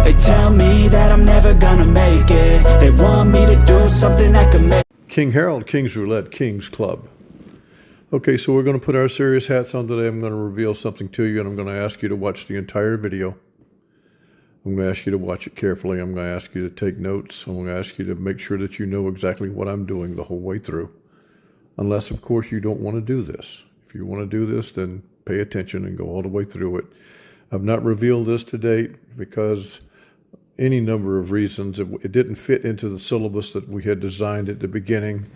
They tell me that I'm never gonna make it. They want me to do something that could make King Harold, King's Roulette, King's Club. Okay, so we're going to put our serious hats on today. I'm going to reveal something to you, and I'm going to ask you to watch the entire video. I'm going to ask you to watch it carefully. I'm going to ask you to take notes. I'm going to ask you to make sure that you know exactly what I'm doing the whole way through. Unless, of course, you don't want to do this. If you want to do this, then pay attention and go all the way through it. I've not revealed this to date because any number of reasons. It didn't fit into the syllabus that we had designed at the beginning.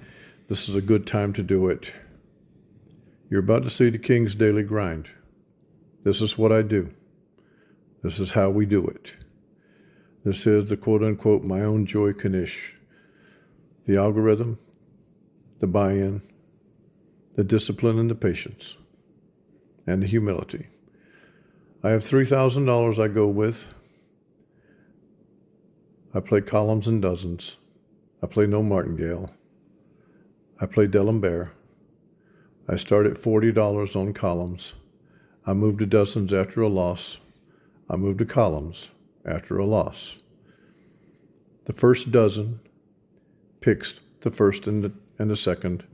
This is a good time to do it. You're about to see the King's Daily Grind. This is what I do. This is how we do it. This is the quote-unquote my own Joey Knish. The algorithm, the buy-in, the discipline and the patience, and the humility. I have $3,000 I go with. I play columns and dozens. I play no martingale. I play D'Alembert. I start at $40 on columns. I move to dozens after a loss. I move to columns after a loss. The first dozen picks the first and the second.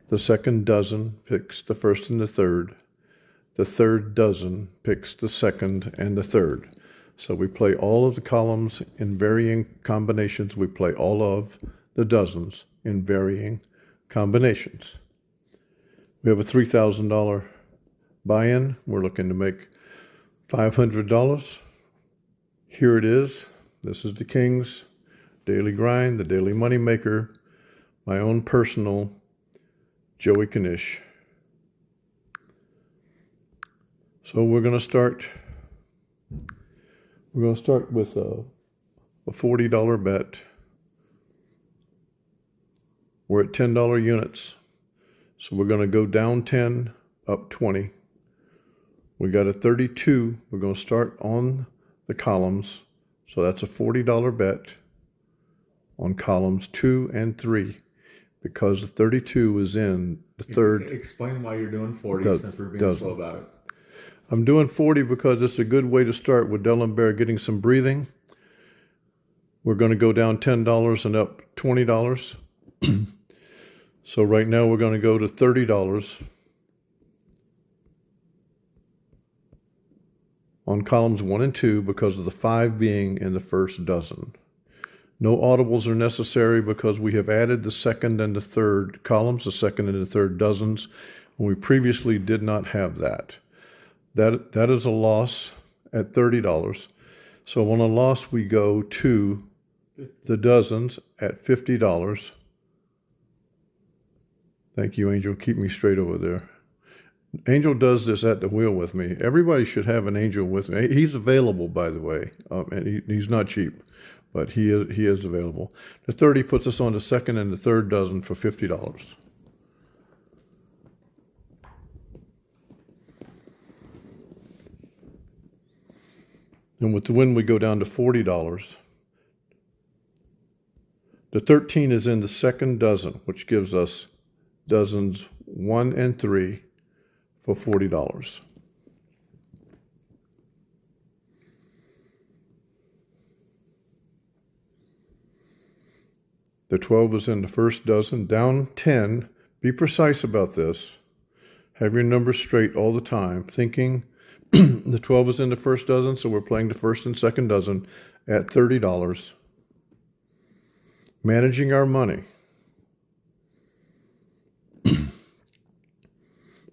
The second dozen picks the first and the third. The third dozen picks the second and the third. So we play all of the columns in varying combinations. We play all of the dozens in varying combinations. We have a $3,000 buy-in. We're looking to make $500. Here it is. This is the King's Daily Grind, the Daily Money Maker, my own personal Joey Knish. So we're going to start with a $40 bet. We're at $10 units. So we're going to go down 10, up 20. We got a 32. We're going to start on the columns. So that's a $40 bet on columns 2 and 3 because the 32 is in the third. Explain why you're doing 40 since we're being slow about it. I'm doing 40 because it's a good way to start with D'Alembert getting some breathing. We're going to go down $10 and up $20. So right now we're going to go to $30 on columns 1 and 2 because of the 5 being in the first dozen. No audibles are necessary because we have added the second and the third columns, the second and the third dozens, when we previously did not have that. That is a loss at $30. So on a loss we go to the dozens at $50. Thank you, Angel. Keep me straight over there. Angel does this at the wheel with me. Everybody should have an Angel with me. He's available, by the way, and he's not cheap, but he is available. The 30 puts us on the second and the third dozen for $50. And with the win, we go down to $40. The 13 is in the second dozen, which gives us dozens 1 and 3 for $40. The 12 is in the first dozen, down 10. Be precise about this. Have your numbers straight all the time, thinking the 12 is in the first dozen, so we're playing the first and second dozen at $30. Managing our money.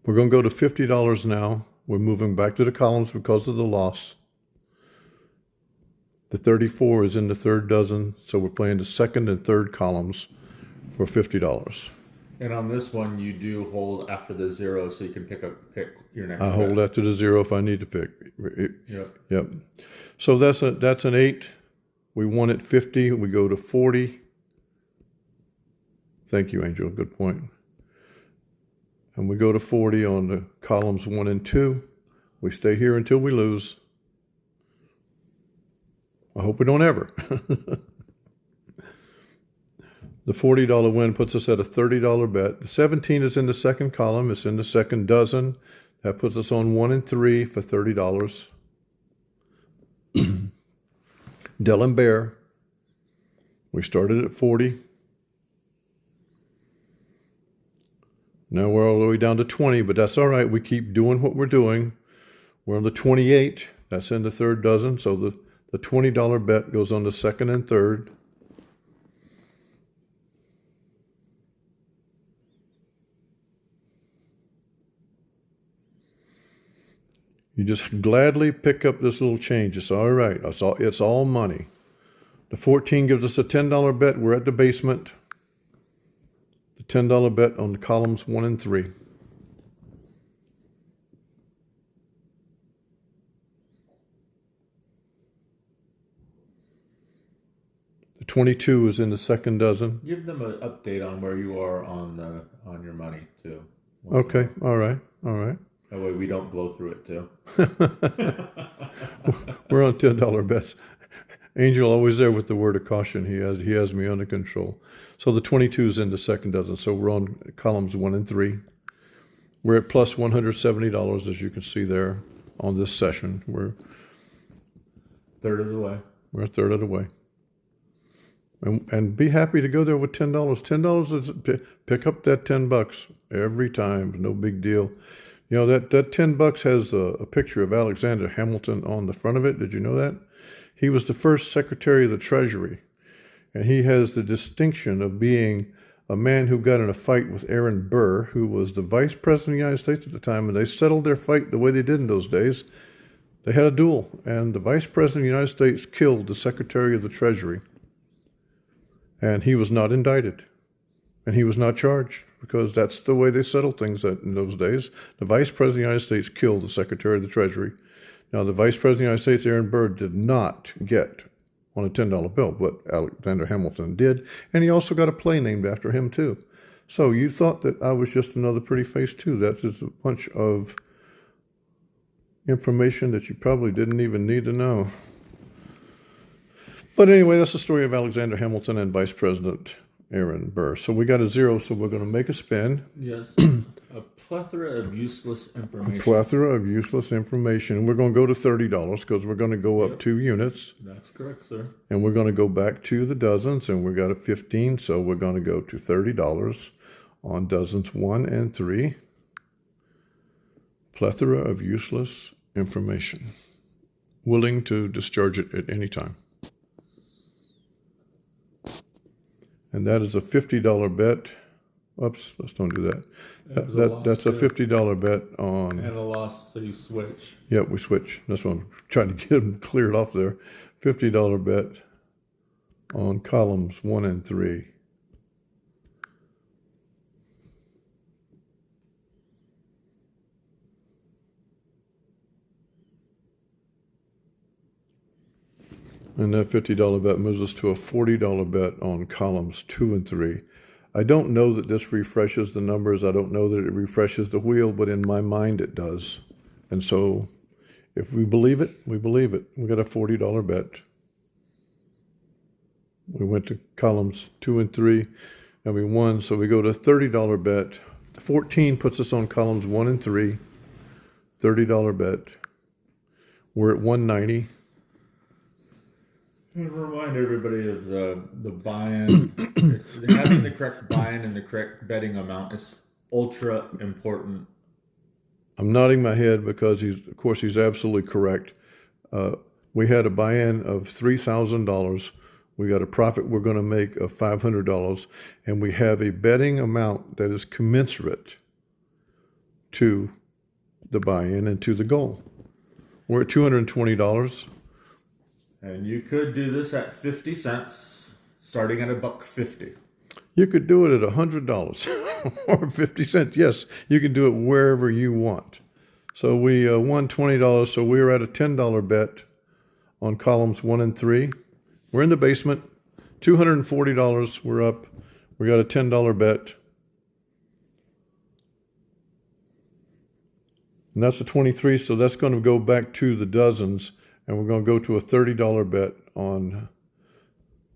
We're going to go to $50 now. We're moving back to the columns because of the loss. The 34 is in the third dozen, so we're playing the second and third columns for $50. And on this one, you do hold after the 0, so you can pick your next. I hold after the 0 if I need to pick. Yep. So that's an 8. We won at 50. We go to 40. Thank you, Angel. Good point. And we go to 40 on the columns 1 and 2. We stay here until we lose. I hope we don't ever. The $40 win puts us at a $30 bet. The 17 is in the second column. It's in the second dozen. That puts us on 1 and 3 for $30. Dell and Bear. We started at 40. Now we're all the way down to 20, but that's all right. We keep doing what we're doing. We're on the 28. That's in the third dozen. So the $20 bet goes on the second and third. You just gladly pick up this little change. It's all right. It's all money. The 14 gives us a $10 bet. We're at the basement. The $10 bet on the columns 1 and 3. The 22 is in the second dozen. Give them an update on where you are on your money too. Okay. All right. All right. That way we don't blow through it too. We're on $10 bets. Angel always there with the word of caution. He has me under control. So the 22 is in the second dozen. So we're on columns 1 and 3. We're at plus $170, as you can see there on this session. We're third of the way. We're a third of the way. And be happy to go there with $10. $10 is pick up that $10 every time. No big deal. You know, that $10 has a picture of Alexander Hamilton on the front of it. Did you know that? He was the first Secretary of the Treasury, and he has the distinction of being a man who got in a fight with Aaron Burr, who was the Vice President of the United States at the time, and they settled their fight the way they did in those days. They had a duel, and the Vice President of the United States killed the Secretary of the Treasury, and he was not indicted, and he was not charged, because that's the way they settled things in those days. The Vice President of the United States killed the Secretary of the Treasury. Now, the Vice President of the United States, Aaron Burr, did not get on a $10 bill, but Alexander Hamilton did, and he also got a play named after him, too. So you thought that I was just another pretty face, too. That's just a bunch of information that you probably didn't even need to know. But anyway, that's the story of Alexander Hamilton and Vice President Aaron Burr. So we got a 0, so we're going to make a spin. Yes. A plethora of useless information. A plethora of useless information. And we're going to go to $30 because we're going to go up 2 units. That's correct, sir. And we're going to go back to the dozens, and we got a 15, so we're going to go to $30 on dozens 1 and 3. Plethora of useless information. Willing to discharge it at any time. And that is a $50 bet. Oops, let's don't do that. That's a $50 bet on. And a loss, so you switch. Yep, we switch. That's what I'm trying to get them cleared off there. $50 bet on columns 1 and 3. And that $50 bet moves us to a $40 bet on columns 2 and 3. I don't know that this refreshes the numbers. I don't know that it refreshes the wheel, but in my mind it does. And so if we believe it, we believe it. We got a $40 bet. We went to columns 2 and 3, and we won. So we go to $30 bet. 14 puts us on columns 1 and 3. $30 bet. We're at 190. And remind everybody of the buy-in. Having the correct buy-in and the correct betting amount is ultra important. I'm nodding my head because he's absolutely correct. We had a buy-in of $3,000. We got a profit we're going to make of $500, and we have a betting amount that is commensurate to the buy-in and to the goal. We're at $220. And you could do this at 50 cents, starting at $1.50. You could do it at $100 or 50 cents. Yes, you can do it wherever you want. So we won $20, so we were at a $10 bet on columns 1 and 3. We're in the basement. $240, we're up. We got a $10 bet. And that's a 23, so that's going to go back to the dozens. And we're going to go to a $30 bet on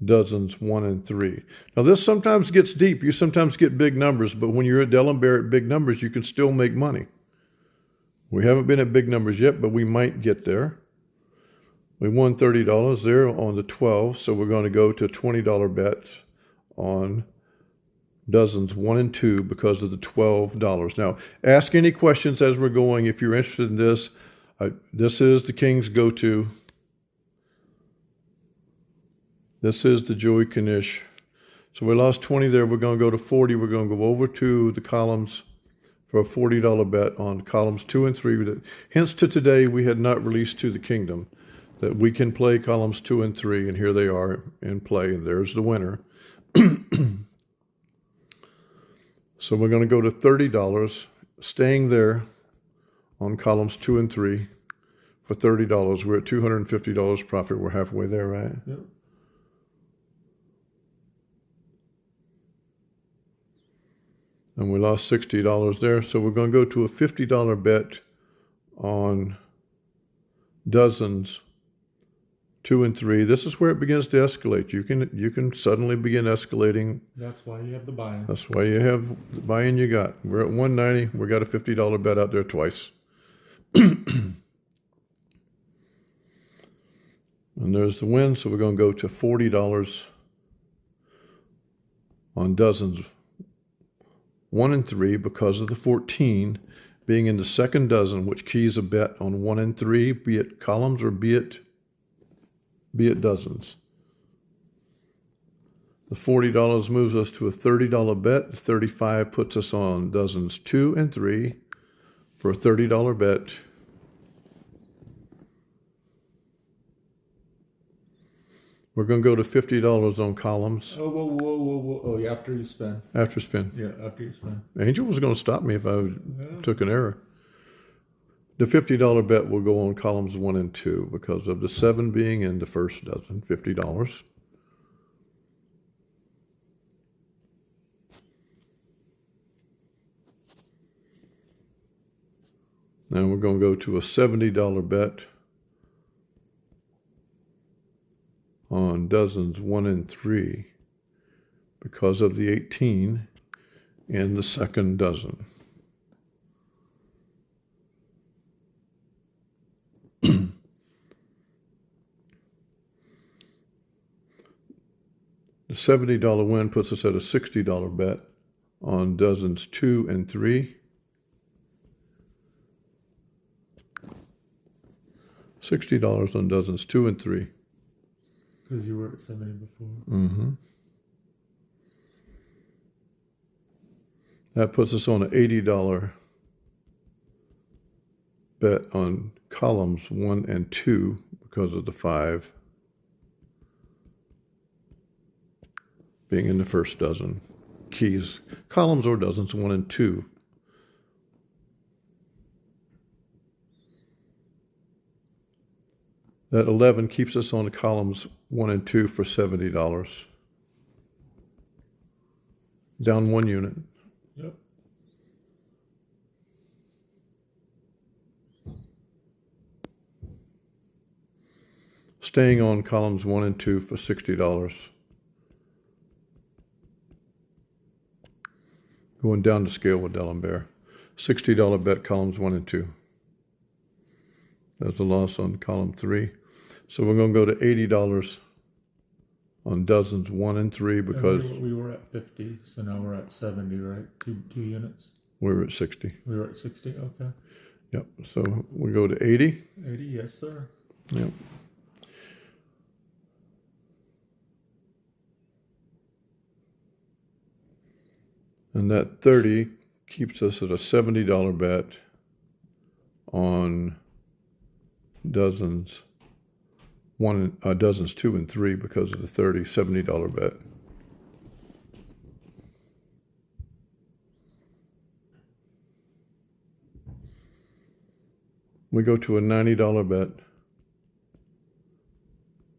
dozens 1 and 3. Now, this sometimes gets deep. You sometimes get big numbers, but when you're at Dell and Bear at big numbers, you can still make money. We haven't been at big numbers yet, but we might get there. We won $30 there on the 12, so we're going to go to $20 bets on dozens 1 and 2 because of the $12. Now, ask any questions as we're going if you're interested in this. This is the King's go-to. This is the Joey Knish. So we lost 20 there. We're going to go to 40. We're going to go over to the columns for a $40 bet on columns 2 and 3. Hence to today, we had not released to the kingdom that we can play columns 2 and 3, and here they are in play, and there's the winner. So we're going to go to $30, staying there on columns 2 and 3 for $30. We're at $250 profit. We're halfway there, right? Yep. And we lost $60 there. So we're going to go to a $50 bet on dozens 2 and 3. This is where it begins to escalate. You can suddenly begin escalating. That's why you have the buy-in. That's why you have the buy-in you got. We're at 190. We got a $50 bet out there twice. And there's the win. So we're going to go to $40 on dozens 1 and 3 because of the 14 being in the second dozen, which keys a bet on 1 and 3, be it columns or be it dozens. The $40 moves us to a $30 bet. The 35 puts us on dozens 2 and 3 for a $30 bet. We're going to go to $50 on columns. Oh, whoa. Oh, yeah, after you spin. After spin. Yeah, after you spin. Angel was going to stop me if I took an error. The $50 bet will go on columns 1 and 2 because of the 7 being in the first dozen, $50. Now we're going to go to a $70 bet on dozens 1 and 3 because of the 18 in the second dozen. The $70 win puts us at a $60 bet on dozens 2 and 3. $60 on dozens 2 and 3. Because you were at 70 before. Mm-hmm. That puts us on an $80 bet on columns 1 and 2 because of the 5 being in the first dozen. Keys, columns or dozens 1 and 2. That 11 keeps us on the columns 1 and 2 for $70. Down 1 unit. Yep. Staying on columns 1 and 2 for $60. Going down the scale with D'Alembert. $60 bet columns 1 and 2. There's a loss on column 3. So we're going to go to $80 on dozens 1 and 3 because we were at 50, so now we're at 70, right? Two units. we were at 60. We were at 60. Okay. Yep. So we go to 80. 80. Yes, sir. Yep. And that 30 keeps us at a $70 bet on dozens 2 and 3 because of the $70 bet. We go to a $90 bet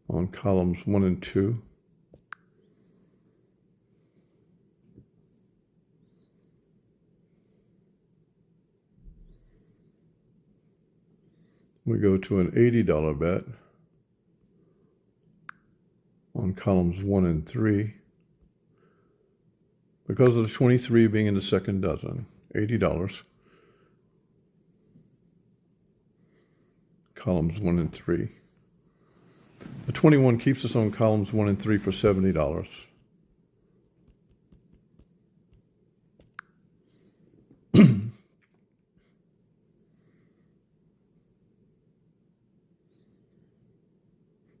on columns 1 and 2. We go to an $80 bet on columns 1 and 3 because of the 23 being in the second dozen. $80. Columns 1 and 3. 21 keeps us on columns 1 and 3 for $70.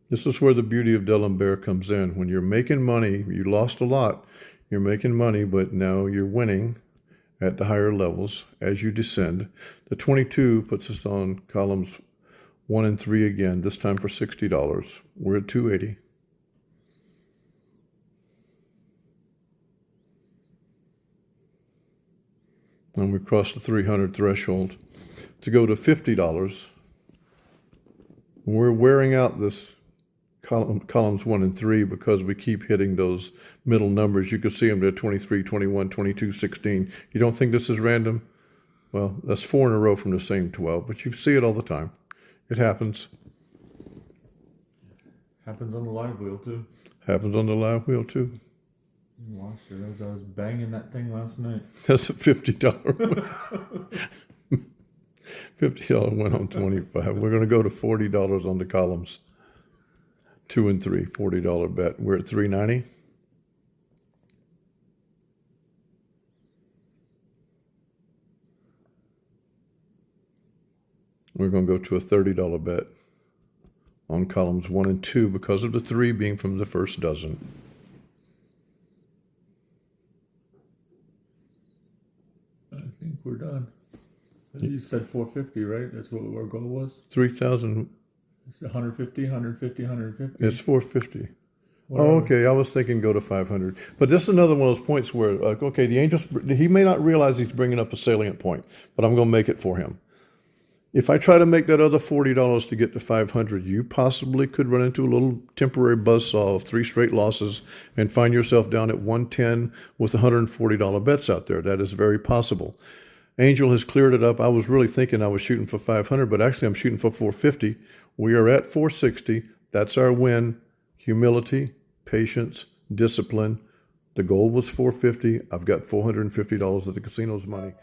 This is where the beauty of D'Alembert comes in. When you're making money, you lost a lot. You're making money, but now you're winning at the higher levels as you descend. The 22 puts us on columns 1 and 3 again, this time for $60. We're at 280. And we crossed the 300 threshold. To go to $50, we're wearing out this columns 1 and 3 because we keep hitting those middle numbers. You can see them there, 23, 21, 22, 16. You don't think this is random? Well, that's 4 in a row from the same 12, but you see it all the time. It happens. Happens on the live wheel too. Happens on the live wheel too. You watched it as I was banging that thing last night. That's a $50. $50 went on 25. We're going to go to $40 on the columns. 2 and 3, $40 bet. We're at 390. We're going to go to a $30 bet on columns 1 and 2 because of the 3 being from the first dozen. I think we're done. You said 450, right? That's what our goal was? 3,000. It's 150, 150, 150. It's 450. Whatever. Oh, okay. I was thinking go to 500. But this is another one of those points where, okay, the angels, he may not realize he's bringing up a salient point, but I'm going to make it for him. If I try to make that other $40 to get to 500, you possibly could run into a little temporary buzzsaw of 3 straight losses and find yourself down at 110 with $140 bets out there. That is very possible. Angel has cleared it up. I was really thinking I was shooting for 500, but actually I'm shooting for 450. We are at 460. That's our win. Humility, patience, discipline. The goal was 450. I've got $450 of the casino's money.